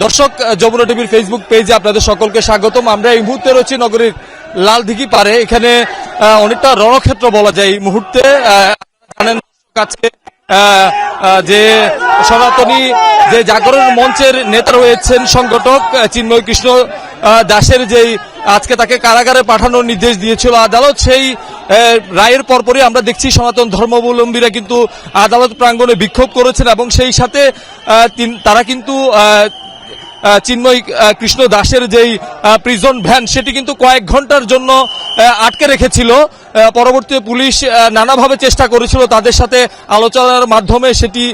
দর্শক, যমুনা টিভির ফেসবুক পেজে আপনাদের সকলকে স্বাগতম। আমরা এই মুহূর্তে রয়েছি নগরীর লালদিঘি পারে। এখানে অনেকটা রণক্ষেত্র বলা যায় এই মুহূর্তে। কাছে যে সনাতনী যে জাগরণ মঞ্চের নেতা রয়েছেন সংগঠক চিন্ময় কৃষ্ণ দাসের যেই আজকে তাকে কারাগারে পাঠানোর নির্দেশ দিয়েছিল আদালত, সেই রায়ের পরপরই আমরা দেখছি সনাতন ধর্মাবলম্বীরা কিন্তু আদালত প্রাঙ্গণে বিক্ষোভ করেছেন এবং সেই সাথে তারা কিন্তু চিন্ময় কৃষ্ণ দাসের যেই প্রিজন ভ্যান সেটি কিন্তু কয়েক ঘন্টার জন্য আটকে রেখেছিল। পরবর্তীতে পুলিশ নানাভাবে চেষ্টা করেছিল তাদের সাথে আলোচনার মাধ্যমে সেটি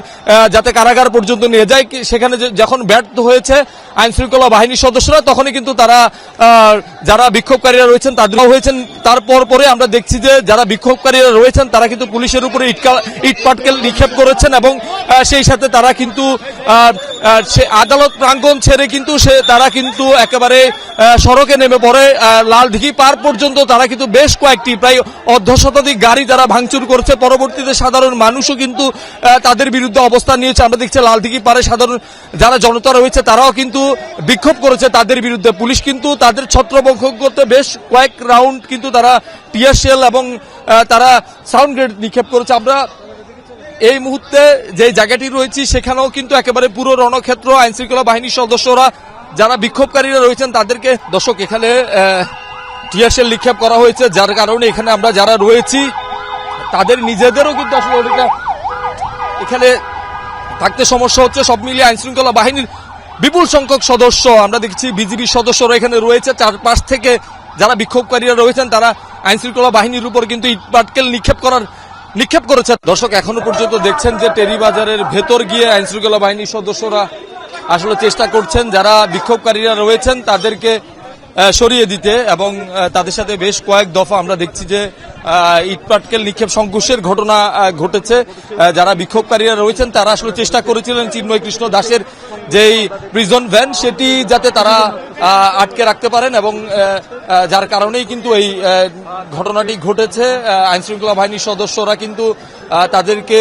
যাতে কারাগার পর্যন্ত নিয়ে যায়। সেখানে যখন ব্যর্থ হয়েছে আইন শৃঙ্খলা বাহিনীর সদস্যরা, তখনই কিন্তু তারা যারা বিক্ষোভকারীরা রয়েছেন তাদের হয়েছেন। তারপর পরে আমরা দেখছি যে যারা বিক্ষোভকারীরা রয়েছেন তারা কিন্তু পুলিশের উপরে ইট পাটকেল নিক্ষেপ করেছেন এবং সেই সাথে তারা কিন্তু আদালত প্রাঙ্গণ ছেড়ে কিন্তু তারা কিন্তু একেবারে সড়কে নেমে পড়ে। লালদিঘি পার পর্যন্ত তারা কিন্তু বেশ কয়েকটি প্রায় অর্ধশতাধিক গাড়ি তারা ভাঙচুর করেছে। পরবর্তীতে সাধারণ মানুষও কিন্তু তাদের বিরুদ্ধে অবস্থান নিয়েছে। আমরা দেখছি লালদিঘি পারে সাধারণ যারা জনতা রয়েছে তারাও কিন্তু বিক্ষোভ করেছে তাদের বিরুদ্ধে। পুলিশ কিন্তু তাদের ছত্রভঙ্গ করতে বেশ কয়েক রাউন্ড কিন্তু তারা টিয়ার শেল এবং তারা সাউন্ড গ্রেনেড নিক্ষেপ করেছে। আমরা এই মুহূর্তে যে জায়গাটি রয়েছি সেখানেও কিন্তু একেবারে পুরো রণক্ষেত্র। আইন শৃঙ্খলা বাহিনীর সদস্যরা যারা বিক্ষোভকারীরা রয়েছেন তাদেরকে দর্শক এখানে টিয়ার শেল নিক্ষেপ করা হয়েছে, যার কারণে এখানে আমরা যারা রয়েছি তাদের নিজেদেরও কিন্তু আসলে অনেকটা এখানে থাকতে সমস্যা হচ্ছে। সব মিলিয়ে আইন শৃঙ্খলা বাহিনীর বিপুল সংখ্যক সদস্য আমরা দেখছি, বিজিবির সদস্যরা এখানে রয়েছে। চারপাশ থেকে যারা বিক্ষোভকারীরা রয়েছেন তারা আইন শৃঙ্খলা বাহিনীর উপর কিন্তু ইটপাটকেল নিক্ষেপ করেছে। দর্শক, এখনো পর্যন্ত দেখছেন যে টেরিবাজারের ভেতর গিয়ে আইন শৃঙ্খলা বাহিনীর সদস্যরা আসলে চেষ্টা করছেন যারা বিক্ষোভকারীরা রয়েছেন তাদেরকে সরিয়ে দিতে এবং তাদের সাথে বেশ কয়েক দফা আমরা দেখছি যে ইটপাটকেল নিক্ষেপ সংঘর্ষের ঘটনা ঘটেছে। যারা বিক্ষোভকারীরা রয়েছেন তারা আসলে চেষ্টা করেছিলেন চিন্ময় কৃষ্ণ দাসের যেই প্রিজন ভ্যান সেটি যাতে তারা আটকে রাখতে পারেন এবং যার কারণেই কিন্তু এই ঘটনাটি ঘটেছে। আইন শৃঙ্খলা বাহিনীর সদস্যরা কিন্তু তাদেরকে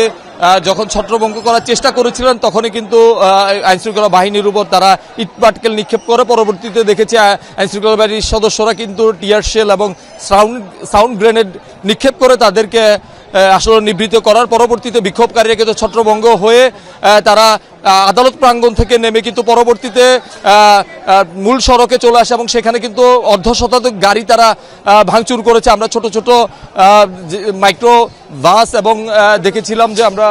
যখন ছত্রভঙ্গ করার চেষ্টা করেছিলেন তখনই কিন্তু আইন শৃঙ্খলা বাহিনীর উপর তারা ইটপাটকেল নিক্ষেপ করে। পরবর্তীতে দেখেছি আইন শৃঙ্খলা বাহিনীর সদস্যরা কিন্তু টিয়ার শেল এবং সাউন্ড গ্রেনেড নিক্ষেপ করে তাদেরকে আসলে নিবৃত্ত করার। পরবর্তীতে বিক্ষোভকারীরা কিন্তু ছত্রভঙ্গ হয়ে তারা আদালত প্রাঙ্গণ থেকে নেমে কিন্তু পরবর্তীতে মূল সড়কে চলে আসে এবং সেখানে কিন্তু অর্ধশতাধিক গাড়ি তারা ভাঙচুর করেছে। আমরা ছোট ছোট মাইক্রো বাস এবং দেখেছিলাম যে আমরা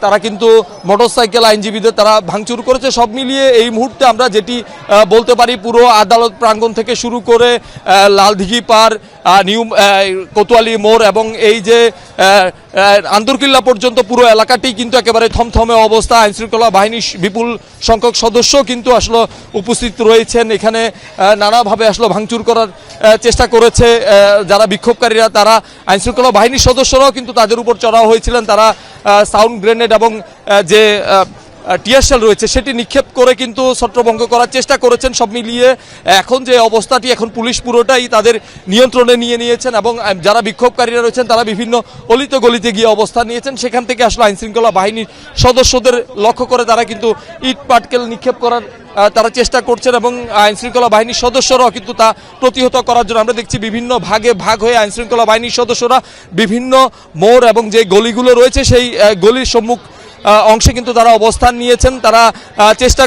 তারা কিন্তু মোটরসাইকেল আইনজীবীদের তারা ভাঙচুর করেছে। সব মিলিয়ে এই মুহূর্তে আমরা যেটি বলতে পারি পুরো আদালত প্রাঙ্গণ থেকে শুরু করে লালদিঘি পার, নিউ কোতোয়ালি মোড় এবং এই যে আন্দরকিল্লা পর্যন্ত পুরো এলাকাটি কিন্তু একেবারে থমথমে অবস্থা। আইন শৃঙ্খলা বাহিনীর বিপুল সংখ্যক সদস্য কিন্তু আসলে উপস্থিত রয়েছেন। এখানে নানাভাবে আসলে ভাঙচুর করার চেষ্টা করেছে যারা বিক্ষোভকারীরা। তারা আইন শৃঙ্খলা বাহিনীর সদস্যরাও কিন্তু তাদের উপর চড়াও হয়েছিলেন। তারা সাউন্ড গ্রেনেড এবং যে টিয়ার শেল রয়েছে সেটি নিক্ষেপ করে কিন্তু ছত্রভঙ্গ করার চেষ্টা করেছেন। সব মিলিয়ে এখন যে অবস্থাটি, এখন পুলিশ পুরোটাই তাদের নিয়ন্ত্রণে নিয়ে নিয়েছেন এবং যারা বিক্ষোভকারীরা রয়েছেন তারা বিভিন্ন অলিতে গলিতে গিয়ে অবস্থান নিয়েছেন। সেখান থেকে আসলে আইন শৃঙ্খলা বাহিনীর সদস্যদের লক্ষ্য করে তারা কিন্তু ইট পাটকেল নিক্ষেপ করার তারা চেষ্টা করছেন এবং আইন শৃঙ্খলা বাহিনীর সদস্যরাও কিন্তু তা প্রতিহত করার জন্য আমরা দেখছি বিভিন্ন ভাগে ভাগ হয়ে আইন শৃঙ্খলা বাহিনীর সদস্যরা বিভিন্ন মোড় এবং যে গলিগুলো রয়েছে সেই গলির সম্মুখ অংশে কিন্তু তারা অবস্থান নিয়েছেন। তারা চেষ্টা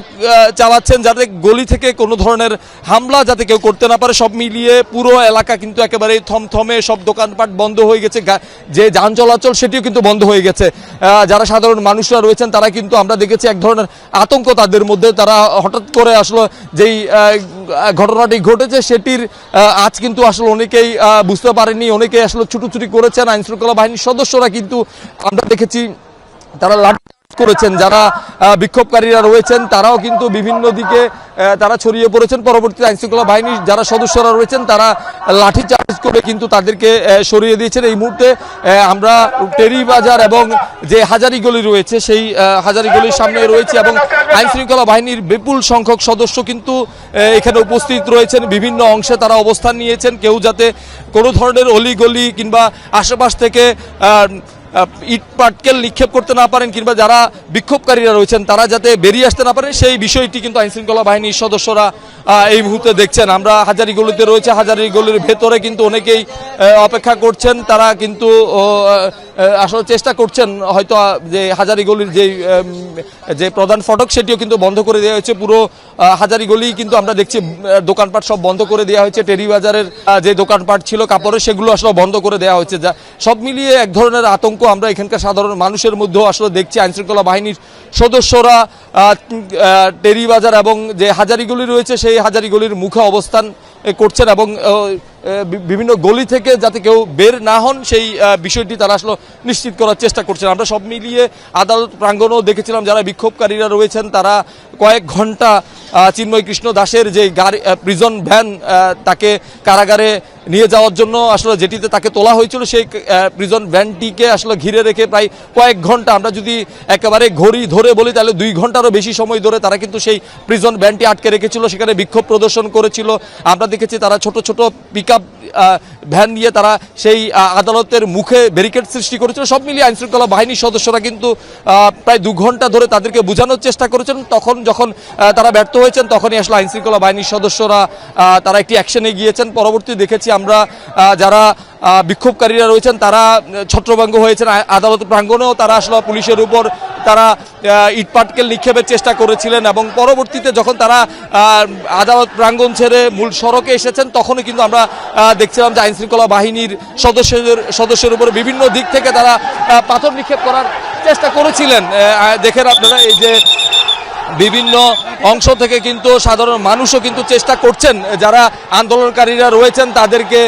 চালাচ্ছেন যাতে গলি থেকে কোনো ধরনের হামলা যাতে কেউ করতে না পারে। সব মিলিয়ে পুরো এলাকা কিন্তু একেবারে থমথমে, সব দোকানপাট বন্ধ হয়ে গেছে, যে যান চলাচল সেটিও কিন্তু বন্ধ হয়ে গেছে। যারা সাধারণ মানুষরা রয়েছেন তারা কিন্তু আমরা দেখেছি এক ধরনের আতঙ্ক তাদের মধ্যে। তারা হঠাৎ করে আসলে যেই ঘটনাটি ঘটেছে সেটির আজ কিন্তু আসলে অনেকেই বুঝতে পারেননি, অনেকেই আসলে ছুটোছুটি করেছেন। আইন শৃঙ্খলা বাহিনীর সদস্যরা কিন্তু আমরা দেখেছি তারা লাঠি করেছেন। যারা বিক্ষোভকারীরা রয়েছেন তারাও কিন্তু বিভিন্ন দিকে তারা ছড়িয়ে পড়েছেন। পরবর্তীতে আইন শৃঙ্খলা বাহিনীর যারা সদস্যরা রয়েছেন তারা লাঠি চার্জ করে কিন্তু তাদেরকে সরিয়ে দিয়েছেন। এই মুহূর্তে আমরা টেরিবাজার এবং যে হাজারি গলি রয়েছে সেই হাজারি গলির সামনে রয়েছে এবং আইন শৃঙ্খলা বাহিনীর বিপুল সংখ্যক সদস্য কিন্তু এখানে উপস্থিত রয়েছেন। বিভিন্ন অংশে তারা অবস্থান নিয়েছেন, কেউ যাতে কোনো ধরনের অলিগলি কিংবা আশেপাশ থেকে ইট পাটকেল নিক্ষেপ করতে না পারেন কিংবা যারা বিক্ষোভকারীরা রয়েছেন তারা যাতে বেরিয়ে আসতে না পারেন সেই বিষয়টি কিন্তু আইনশৃঙ্খলা বাহিনীর সদস্যরা এই মুহূর্তে দেখছেন। আমরা হাজারীগলিতে রয়েছে, হাজারীগলির ভেতরে কিন্তু অনেকেই অপেক্ষা করছেন, তারা কিন্তু আসলে চেষ্টা করছেন হয়তো যে হাজারীগলির যে প্রধান ফটক সেটিও কিন্তু বন্ধ করে দেওয়া হয়েছে। পুরো হাজারীগলি কিন্তু আমরা দেখছি দোকানপাট সব বন্ধ করে দেওয়া হয়েছে। টেরি বাজারের যে দোকানপাট ছিল কাপড়ের সেগুলো আসলে বন্ধ করে দেওয়া হয়েছে। যা সব মিলিয়ে এক ধরনের আতঙ্ক আমরা এখানকার সাধারণ মানুষের মধ্যেও আসলে দেখছি। আইনশৃঙ্খলা বাহিনীর সদস্যরা টেরি বাজার এবং যে হাজারীগলি রয়েছে সেই হাজারীগলির মুখে অবস্থান করছেন এবং বিভিন্ন গলি থেকে যাতে কেউ বের না হন সেই বিষয়টি তারা আসলে নিশ্চিত করার চেষ্টা করছেন। আমরা সব মিলিয়ে আদালত প্রাঙ্গণেও দেখেছিলাম যারা বিক্ষোভকারীরা রয়েছেন তারা কয়েক ঘন্টা চিন্ময় কৃষ্ণ দাসের যে গাড়ি প্রিজন ভ্যান তাকে কারাগারে নিয়ে যাওয়ার জন্য আসলে যেটিতে তাকে তোলা হয়েছিল সেই প্রিজন ভ্যানটিকে আসলে ঘিরে রেখে প্রায় কয়েক ঘন্টা, আমরা যদি একেবারে ঘড়ি ধরে বলি তাহলে 2 ঘন্টারও বেশি সময় ধরে তারা কিন্তু সেই প্রিজন ভ্যানটি আটকে রেখেছিল, সেখানে বিক্ষোভ প্রদর্শন করেছিল। আমরা দেখেছি তারা ছোট ছোট পিকআপ ভ্যান নিয়ে তারা সেই আদালতের মুখে ব্যারিকেড সৃষ্টি করেছিল। সব মিলিয়ে আইনশৃঙ্খলা বাহিনীর সদস্যরা কিন্তু প্রায় 2 ঘন্টা ধরে তাদেরকে বোঝানোর চেষ্টা করেছেন। তখন যখন তারা ব্যর্থ হয়েছেন তখনই আসলে আইনশৃঙ্খলা বাহিনীর সদস্যরা তারা একটি অ্যাকশনে গিয়েছেন। পরবর্তী দেখেছি আমরা যারা বিক্ষোভকারীরা রয়েছেন তারা ছত্রভঙ্গ হয়েছেন আদালত প্রাঙ্গণেও, তারা আসলে পুলিশের উপর তারা ইটপাটকেল নিক্ষেপের চেষ্টা করেছিলেন এবং পরবর্তীতে যখন তারা আদালত প্রাঙ্গণ ছেড়ে মূল সড়কে এসেছেন তখনই কিন্তু আমরা দেখছিলাম যে আইনশৃঙ্খলা বাহিনীর সদস্যের উপর বিভিন্ন দিক থেকে তারা পাথর নিক্ষেপ করার চেষ্টা করেছিলেন। দেখেন আপনারা এই যে বিভিন্ন অংশ থেকে কিন্তু সাধারণ মানুষও কিন্তু চেষ্টা করছেন যারা আন্দোলনকারীরা রয়েছেন তাদেরকে